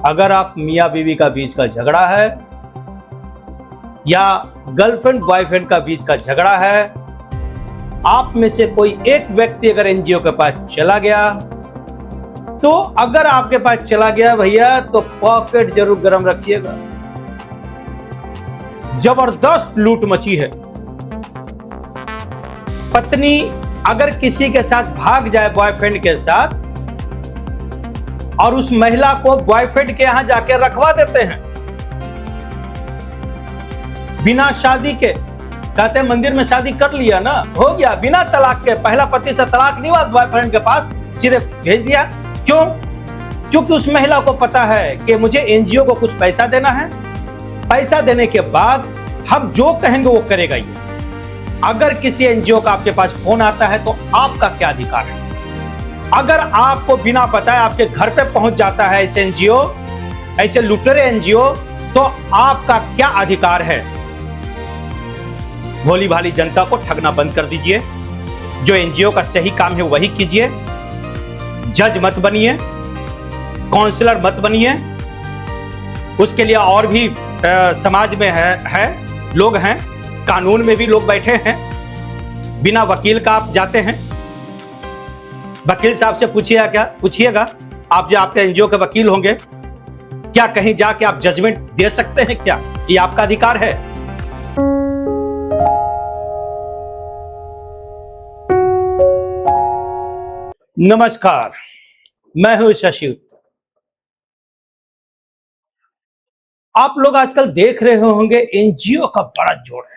अगर आप मियाँ बीवी का बीच का झगड़ा है या गर्लफ्रेंड बॉयफ्रेंड का बीच का झगड़ा है, आप में से कोई एक व्यक्ति अगर एनजीओ के पास चला गया, तो अगर आपके पास चला गया भैया तो पॉकेट जरूर गर्म रखिएगा। जबरदस्त लूट मची है। पत्नी अगर किसी के साथ भाग जाए बॉयफ्रेंड के साथ और उस महिला को बॉयफ्रेंड के यहां जाके रखवा देते हैं बिना शादी के। कहते हैं मंदिर में शादी कर लिया ना, हो गया, बिना तलाक के। पहला पति से तलाक नहीं हुआ, बॉयफ्रेंड के पास सीधे भेज दिया। क्यों? क्योंकि उस महिला को पता है कि मुझे एनजीओ को कुछ पैसा देना है, पैसा देने के बाद हम जो कहेंगे वो करेगा ये। अगर किसी एनजीओ का आपके पास फोन आता है तो आपका क्या अधिकार है? अगर आपको बिना बताए आपके घर पे पहुंच जाता है ऐसे एनजीओ, ऐसे लुटेरे एनजीओ, तो आपका क्या अधिकार है? भोली भाली जनता को ठगना बंद कर दीजिए। जो एनजीओ का सही काम है वही कीजिए। जज मत बनिए, काउंसलर मत बनिए। उसके लिए और भी समाज में है लोग हैं, कानून में भी लोग बैठे हैं। बिना वकील का आप जाते हैं, वकील साहब से पूछिएगा, आप जो आपके एनजीओ के वकील होंगे, क्या कहीं जाके आप जजमेंट दे सकते हैं? क्या ये आपका अधिकार है? नमस्कार, मैं हूं शशि। आप लोग आजकल देख रहे होंगे एनजीओ का बड़ा जोर है।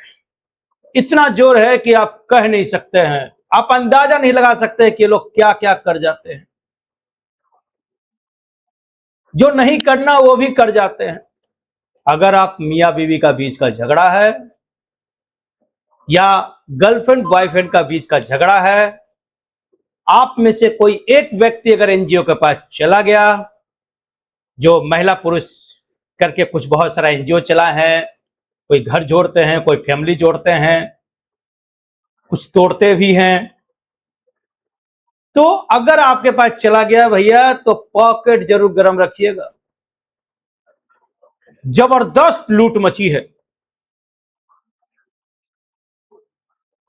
इतना जोर है कि आप कह नहीं सकते हैं, आप अंदाजा नहीं लगा सकते कि लोग क्या क्या कर जाते हैं। जो नहीं करना वो भी कर जाते हैं। अगर आप मियाँ बीवी का बीच का झगड़ा है या गर्लफ्रेंड बॉयफ्रेंड का बीच का झगड़ा है, आप में से कोई एक व्यक्ति अगर एनजीओ के पास चला गया, जो महिला पुरुष करके कुछ बहुत सारा एनजीओ चला है, कोई घर जोड़ते हैं, कोई फैमिली जोड़ते हैं, कुछ तोड़ते भी हैं, तो अगर आपके पास चला गया भैया तो पॉकेट जरूर गर्म रखिएगा। जबरदस्त लूट मची है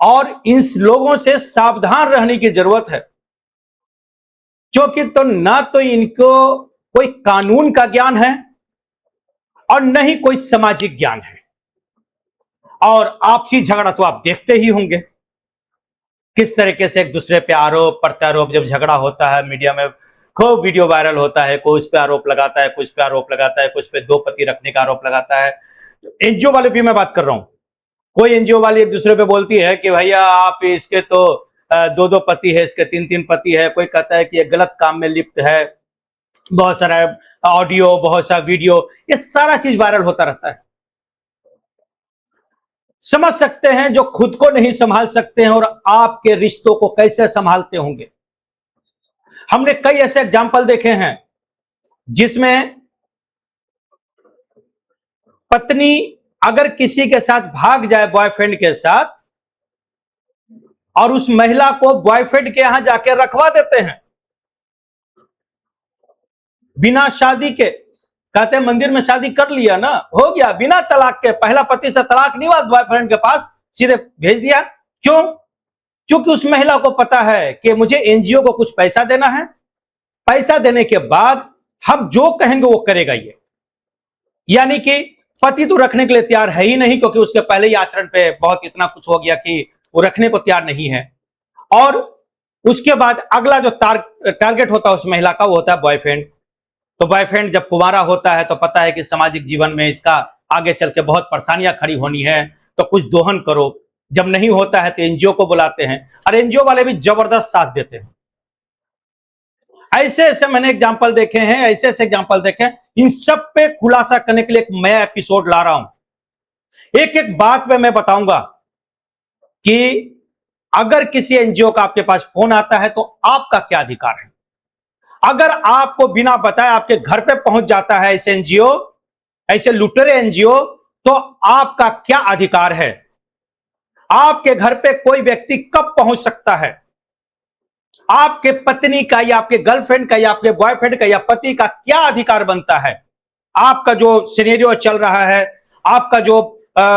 और इन लोगों से सावधान रहने की जरूरत है, क्योंकि तो ना तो इनको कोई कानून का ज्ञान है और न ही कोई सामाजिक ज्ञान है। और आपसी झगड़ा तो आप देखते ही होंगे, किस तरीके से एक दूसरे पे आरोप प्रत्यारोप, जब झगड़ा होता है मीडिया में खूब वीडियो वायरल होता है, कोई उस पे आरोप लगाता है, कुछ पे आरोप लगाता है, कुछ पे दो पति रखने का आरोप लगाता है। एनजीओ वाले भी मैं बात कर रहा हूं, कोई एनजीओ वाली एक दूसरे पे बोलती है कि भैया आप इसके तो दो दो पति है, इसके तीन तीन पति है। कोई कहता है कि ये गलत काम में लिप्त है। बहुत सारा ऑडियो, बहुत सारा वीडियो, ये सारा चीज वायरल होता रहता है। समझ सकते हैं जो खुद को नहीं संभाल सकते हैं और आपके रिश्तों को कैसे संभालते होंगे। हमने कई ऐसे एग्जाम्पल देखे हैं जिसमें पत्नी अगर किसी के साथ भाग जाए बॉयफ्रेंड के साथ और उस महिला को बॉयफ्रेंड के यहां जाके रखवा देते हैं बिना शादी के। कहते हैं मंदिर में शादी कर लिया ना, हो गया, बिना तलाक के। पहला पति से तलाक नहीं हुआ, बॉयफ्रेंड के पास सीधे भेज दिया। क्यों? क्योंकि उस महिला को पता है कि मुझे एनजीओ को कुछ पैसा देना है, पैसा देने के बाद हम जो कहेंगे वो करेगा ये। यानी कि पति तो रखने के लिए तैयार है ही नहीं, क्योंकि उसके पहले ही आचरण पे बहुत इतना कुछ हो गया कि वो रखने को तैयार नहीं है। और उसके बाद अगला जो टारगेट होता है उस महिला का, वो होता है बॉयफ्रेंड। तो बॉयफ्रेंड जब कुंवारा होता है तो पता है कि सामाजिक जीवन में इसका आगे चल के बहुत परेशानियां खड़ी होनी है, तो कुछ दोहन करो। जब नहीं होता है तो एनजीओ को बुलाते हैं और एनजीओ वाले भी जबरदस्त साथ देते हैं। ऐसे ऐसे मैंने एग्जाम्पल देखे हैं, ऐसे ऐसे एग्जाम्पल देखे हैं। इन सब पे खुलासा करने के लिए एक नया एपिसोड ला रहा हूं। एक एक बात पे मैं बताऊंगा कि अगर किसी एनजीओ का आपके पास फोन आता है तो आपका क्या अधिकार है। अगर आपको बिना बताए आपके घर पे पहुंच जाता है ऐसे एनजीओ, ऐसे लुटेरे एनजीओ, तो आपका क्या अधिकार है? आपके घर पे कोई व्यक्ति कब पहुंच सकता है? आपके पत्नी का या आपके गर्लफ्रेंड का या आपके बॉयफ्रेंड का या पति का क्या अधिकार बनता है? आपका जो सिनेरियो चल रहा है, आपका जो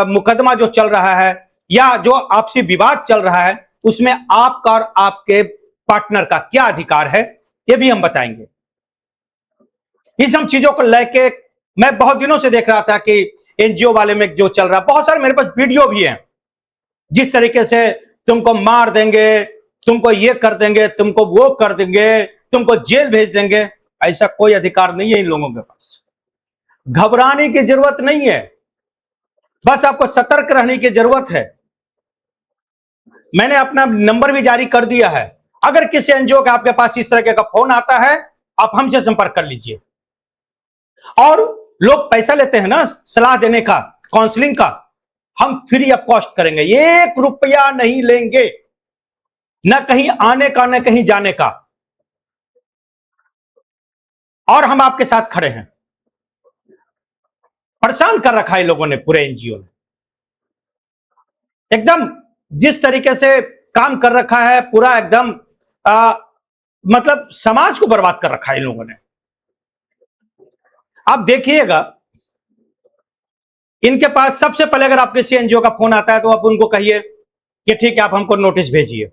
मुकदमा जो चल रहा है या जो आपसी विवाद चल रहा है, उसमें आपका और आपके पार्टनर का क्या अधिकार है, ये भी हम बताएंगे। इन सब चीजों को लेके मैं बहुत दिनों से देख रहा था कि एनजीओ वाले में जो चल रहा है, बहुत सारे मेरे पास वीडियो भी हैं, जिस तरीके से तुमको मार देंगे, तुमको ये कर देंगे, तुमको वो कर देंगे, तुमको जेल भेज देंगे। ऐसा कोई अधिकार नहीं है इन लोगों के पास। घबराने की जरूरत नहीं है, बस आपको सतर्क रहने की जरूरत है। मैंने अपना नंबर भी जारी कर दिया है, अगर किसी एनजीओ के आपके पास इस तरह का फोन आता है, आप हमसे संपर्क कर लीजिए। और लोग पैसा लेते हैं ना सलाह देने का, काउंसलिंग का, हम फ्री ऑफ कॉस्ट करेंगे, 1 रुपया नहीं लेंगे, न कहीं आने का न कहीं जाने का, और हम आपके साथ खड़े हैं। परेशान कर रखा है लोगों ने पूरे एनजीओ ने, एकदम जिस तरीके से काम कर रखा है पूरा, एकदम मतलब समाज को बर्बाद कर रखा है इन लोगों ने। आप देखिएगा, इनके पास सबसे पहले अगर आपके किसी एनजीओ का फोन आता है तो आप उनको कहिए कि ठीक है आप हमको नोटिस भेजिए।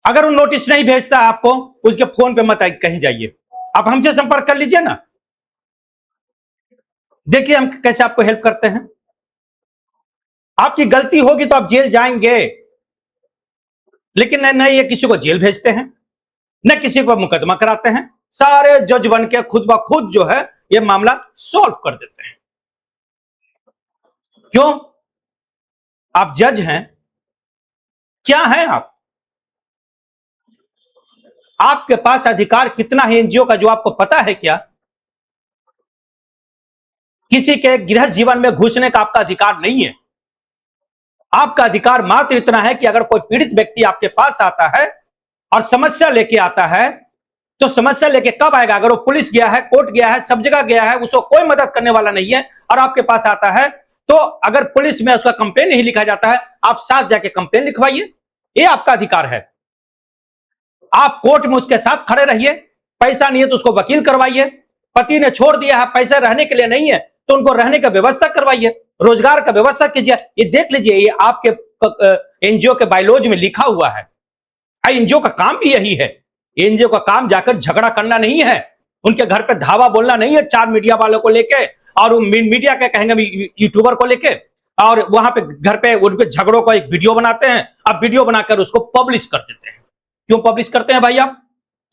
अगर वो नोटिस नहीं भेजता आपको, उसके फोन पे मत कहीं जाइए, आप हमसे संपर्क कर लीजिए ना, देखिए हम कैसे आपको हेल्प करते हैं। आपकी गलती होगी तो आप जेल जाएंगे, लेकिन न ये किसी को जेल भेजते हैं, न किसी पर मुकदमा कराते हैं, सारे जज बन के खुद ब खुद जो है ये मामला सॉल्व कर देते हैं। क्यों? आप जज हैं? क्या हैं आप? आपके पास अधिकार कितना है एनजीओ का, जो आपको पता है क्या? किसी के गृह जीवन में घुसने का आपका अधिकार नहीं है। आपका अधिकार मात्र इतना है कि अगर कोई पीड़ित व्यक्ति आपके पास आता है और समस्या लेके आता है, तो समस्या लेके कब आएगा? अगर वो पुलिस गया है, कोर्ट गया है, सब जगह गया है, उसको कोई मदद करने वाला नहीं है और आपके पास आता है, तो अगर पुलिस में उसका कंप्लेन नहीं लिखा जाता है, आप साथ जाके कंप्लेन लिखवाइए, ये आपका अधिकार है। आप कोर्ट में उसके साथ खड़े रहिए, पैसा नहीं है तो उसको वकील करवाइए, पति ने छोड़ दिया है, पैसा रहने के लिए नहीं है तो उनको रहने का व्यवस्था करवाइए, रोजगार का व्यवस्था कीजिए। ये देख लीजिए, ये आपके एनजीओ के बायलॉज में लिखा हुआ है। एनजीओ का काम भी यही है। एनजीओ का काम जाकर झगड़ा करना नहीं है, उनके घर पे धावा बोलना नहीं है 4 मीडिया वालों को लेके, और मीडिया के कहेंगे यूट्यूबर को लेके, और वहां पे घर पे उनके झगड़ों का एक वीडियो बनाते हैं, अब वीडियो बनाकर उसको पब्लिश कर देते हैं। क्यों पब्लिश करते हैं भाई? आप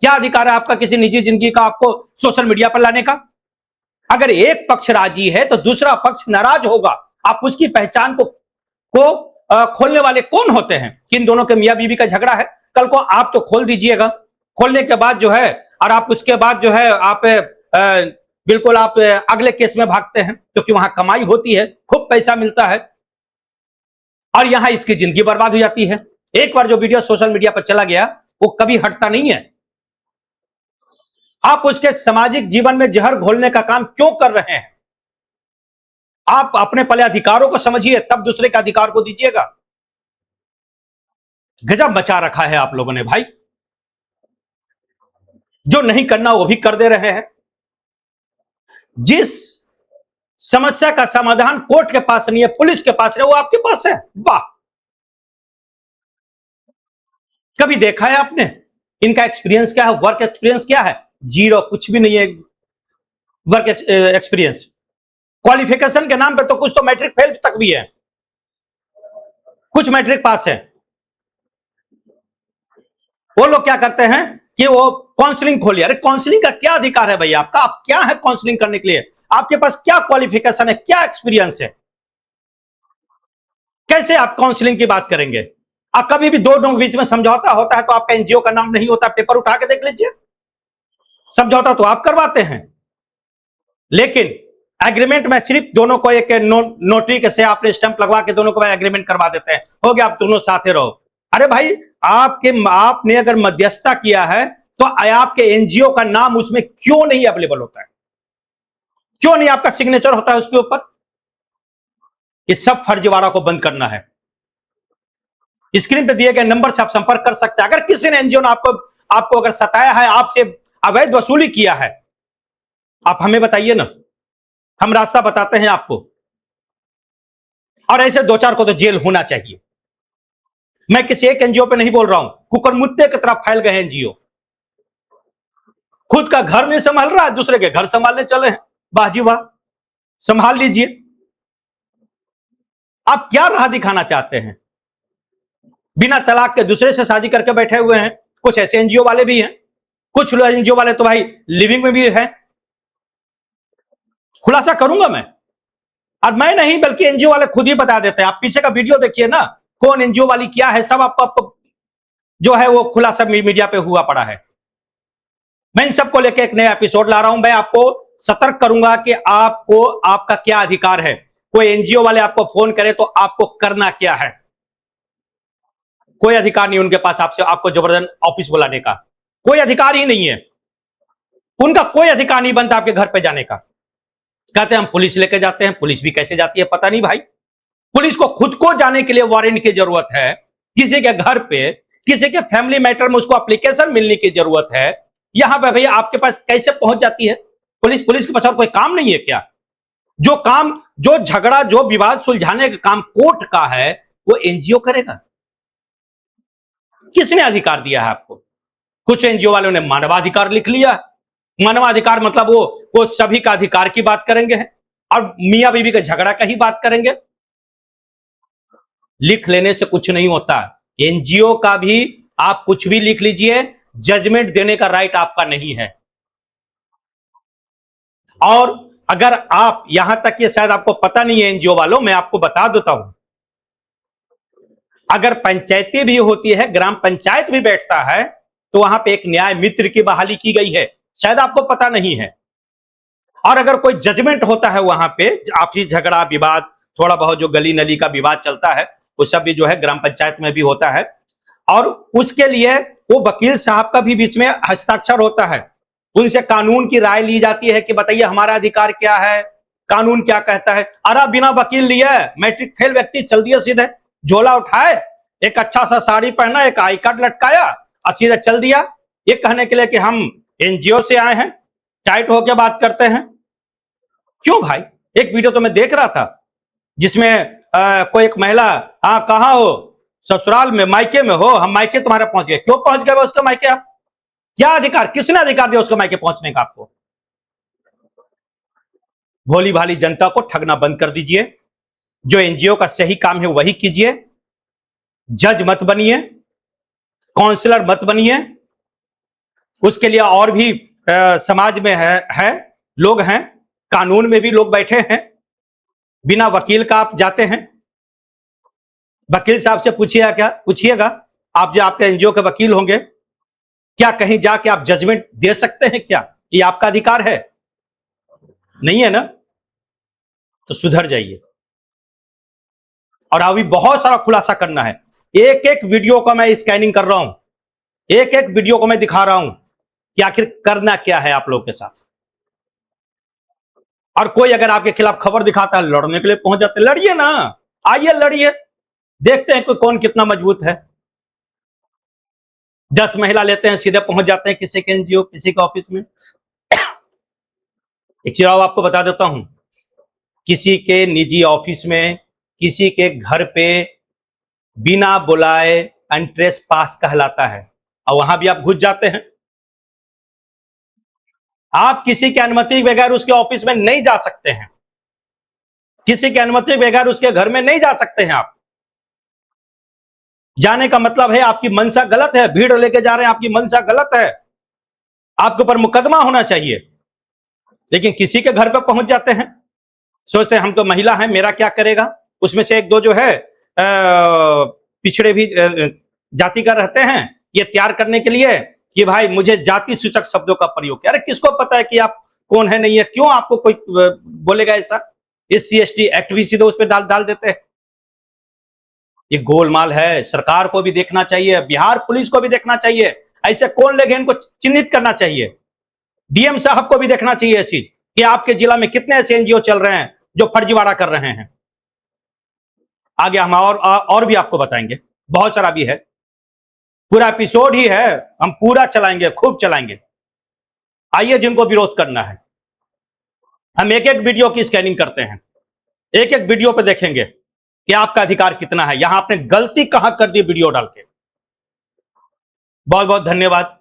क्या अधिकार है आपका किसी निजी जिंदगी का आपको सोशल मीडिया पर लाने का? अगर एक पक्ष राजी है तो दूसरा पक्ष नाराज होगा। आप उसकी पहचान को खोलने वाले कौन होते हैं? किन दोनों के मियां बीवी का झगड़ा है, कल को आप तो खोल दीजिएगा। खोलने के बाद जो है, और आप उसके बाद जो है आप बिल्कुल आप अगले केस में भागते हैं, क्योंकि वहां कमाई होती है, खूब पैसा मिलता है, और यहां इसकी जिंदगी बर्बाद हो जाती है। एक बार जो वीडियो सोशल मीडिया पर चला गया वो कभी हटता नहीं है। आप उसके सामाजिक जीवन में जहर घोलने का काम क्यों कर रहे हैं? आप अपने पहले अधिकारों को समझिए, तब दूसरे के अधिकार को दीजिएगा। गजब मचा रखा है आप लोगों ने भाई, जो नहीं करना वो भी कर दे रहे हैं। जिस समस्या का समाधान कोर्ट के पास नहीं है, पुलिस के पास नहीं है, वो आपके पास है। वाह! कभी देखा है आपने इनका एक्सपीरियंस क्या है, वर्क एक्सपीरियंस क्या है? जीरो, कुछ भी नहीं है वर्क एक्सपीरियंस। क्वालिफिकेशन के नाम पे तो कुछ तो मैट्रिक फेल तक भी है, कुछ मैट्रिक पास है। वो लोग क्या करते हैं कि वो काउंसलिंग खोलिए। अरे काउंसलिंग का क्या अधिकार है भाई आपका? आप क्या है काउंसलिंग करने के लिए? आपके पास क्या क्वालिफिकेशन है, क्या एक्सपीरियंस है? कैसे आप काउंसलिंग की बात करेंगे? आप कभी भी दो लोगों के बीच में समझौता होता है तो आपका एनजीओ का नाम नहीं होता, पेपर उठा के देख लीजिए। समझौता तो आप करवाते हैं, लेकिन एग्रीमेंट में सिर्फ दोनों को एक नोटरी के से आपने स्टैंप लगवा के दोनों को एग्रीमेंट करवा देते हैं, हो गया, आप दोनों साथे रहो। अरे भाई, आपने अगर मध्यस्थता किया है तो आपके एनजीओ का नाम उसमें क्यों नहीं अवेलेबल होता है? क्यों नहीं आपका सिग्नेचर होता है उसके ऊपर? इस सब फर्जीवाड़ा को बंद करना है। स्क्रीन पे दिए गए नंबर से आप संपर्क कर सकते हैं। अगर किसी ने एनजीओ ने आपको अगर सताया है, आपसे अवैध वसूली किया है, आप हमें बताइए ना, हम रास्ता बताते हैं आपको। और ऐसे 2-4 को तो जेल होना चाहिए। मैं किसी एक एनजीओ पे नहीं बोल रहा हूं, कुकरमुत्ते की तरफ फैल गए एनजीओ। खुद का घर नहीं संभाल रहा है, दूसरे के घर संभालने चले हैं। वाह जी वाह, संभाल लीजिए। आप क्या राह दिखाना चाहते हैं? बिना तलाक के दूसरे से शादी करके बैठे हुए हैं। कुछ ऐसे एनजीओ वाले भी हैं, कुछ एनजीओ वाले तो भाई लिविंग में भी हैं। खुलासा करूंगा मैं, और मैं नहीं बल्कि एनजीओ वाले खुद ही बता देते हैं। आप पीछे का वीडियो देखिए ना, कौन एनजीओ वाली क्या है, सब आपको जो है वो खुलासा मीडिया पे हुआ पड़ा है। मैं इन सबको लेकर एक नया एपिसोड ला रहा हूं। मैं आपको सतर्क करूंगा कि आपको आपका क्या अधिकार है। कोई एनजीओ वाले आपको फोन करे तो आपको करना क्या है। कोई अधिकार नहीं उनके पास आपसे आपको जबरदस्त ऑफिस बुलाने का, कोई अधिकार ही नहीं है। उनका कोई अधिकार नहीं बनता आपके घर पे जाने का। कहते हैं हम पुलिस लेके जाते हैं, पुलिस भी कैसे जाती है पता नहीं भाई। पुलिस को खुद को जाने के लिए वारंट की जरूरत है। किसी के घर पे, किसी के फैमिली मैटर में उसको एप्लीकेशन मिलने की जरूरत है। यहां पे भैया आपके पास कैसे पहुंच जाती है पुलिस? पुलिस के पास और कोई काम नहीं है क्या? जो काम, जो झगड़ा, जो विवाद सुलझाने का काम कोर्ट का है, वो एनजीओ करेगा? किसने अधिकार दिया है आपको? कुछ एनजीओ वालों ने मानवाधिकार लिख लिया। मानवाधिकार मतलब वो सभी का अधिकार की बात करेंगे और मियां बीवी के झगड़ा का ही बात करेंगे। लिख लेने से कुछ नहीं होता। एनजीओ का भी आप कुछ भी लिख लीजिए, जजमेंट देने का राइट आपका नहीं है। और अगर आप, यहां तक ये शायद आपको पता नहीं है एनजीओ वालों, मैं आपको बता देता हूं, अगर पंचायती भी होती है, ग्राम पंचायत भी बैठता है, तो वहां पे एक न्याय मित्र की बहाली की गई है, शायद आपको पता नहीं है। और अगर कोई जजमेंट होता है वहां पे, आपसी झगड़ा विवाद, थोड़ा बहुत जो गली नली का विवाद चलता है, वो सब भी जो है ग्राम पंचायत में भी होता है। और उसके लिए वो वकील साहब का भी बीच में हस्ताक्षर होता है। उनसे कानून की राय ली जाती है कि बताइए हमारा अधिकार क्या है, कानून क्या कहता है। अरे बिना वकील लिए मैट्रिक फेल व्यक्ति चल दिया, सीधे झोला उठाए, एक अच्छा सा साड़ी पहना, एक आई कार्ड लटकाया और सीधे चल दिया, ये कहने के लिए कि हम एनजीओ से आए हैं, टाइट होकर बात करते हैं। क्यों भाई? एक वीडियो तो मैं देख रहा था जिसमें कोई एक महिला, हाँ कहाँ हो, ससुराल में, मायके में हो, हम मायके तुम्हारे पहुंच गए। क्यों पहुंच गए उसके मायके? आप क्या अधिकार, किसने अधिकार दिया उसके मायके पहुंचने का आपको? भोली भाली जनता को ठगना बंद कर दीजिए। जो एनजीओ का सही काम है वही कीजिए। जज मत बनिए, काउंसलर मत बनिए। उसके लिए और भी समाज में है लोग हैं, कानून में भी लोग बैठे हैं। बिना वकील का आप जाते हैं? वकील साहब से पूछिएगा, आप जो आपके एनजीओ के वकील होंगे, क्या कहीं जाके आप जजमेंट दे सकते हैं क्या? ये आपका अधिकार है? नहीं है ना? तो सुधर जाइए। और अभी बहुत सारा खुलासा करना है। एक एक वीडियो का मैं स्कैनिंग कर रहा हूं, एक एक वीडियो को मैं दिखा रहा हूं कि आखिर करना क्या है आप लोग के साथ। और कोई अगर आपके खिलाफ खबर दिखाता है, लड़ने के लिए पहुंच जाते, लड़िए ना, आइए लड़िए, देखते हैं कोई कौन कितना मजबूत है। 10 महिला लेते हैं, सीधे पहुंच जाते हैं किसी के एनजीओ, किसी के ऑफिस में। एक चीज और आपको बता देता हूं, किसी के निजी ऑफिस में, किसी के घर पे बिना बुलाए एंट्रेस पास कहलाता है, और वहां भी आप घुस जाते हैं। आप किसी की अनुमति बगैर उसके ऑफिस में नहीं जा सकते हैं, किसी की अनुमति बगैर उसके घर में नहीं जा सकते हैं। आप जाने का मतलब है आपकी मंशा गलत है, भीड़ लेके जा रहे हैं, आपकी मंशा गलत है, आपके ऊपर मुकदमा होना चाहिए। लेकिन किसी के घर पर पहुंच जाते हैं, सोचते हैं हम तो महिला हैं, मेरा क्या करेगा। उसमें से एक दो जो है पिछड़े भी जाति का रहते हैं, ये तैयार करने के लिए कि भाई मुझे जाति सूचक शब्दों का प्रयोग किया। अरे किसको पता है कि आप कौन है नहीं है? क्यों आपको कोई बोलेगा ऐसा? SC ST एक्ट भी सीधे उस पर डाल देते हैं। ये गोलमाल है, सरकार को भी देखना चाहिए, बिहार पुलिस को भी देखना चाहिए, ऐसे कौन लोग हैं इनको चिन्हित करना चाहिए। डीएम साहब को भी देखना चाहिए यह चीज कि आपके जिला में कितने ऐसे एनजीओ चल रहे हैं जो फर्जीवाड़ा कर रहे हैं। आगे हम और भी आपको बताएंगे, बहुत सारा भी है, पूरा एपिसोड ही है, हम पूरा चलाएंगे, खूब चलाएंगे। आइए जिनको विरोध करना है, हम एक एक वीडियो की स्कैनिंग करते हैं, एक एक वीडियो पे देखेंगे कि आपका अधिकार कितना है, यहां आपने गलती कहां कर दी वीडियो डाल के। बहुत बहुत धन्यवाद।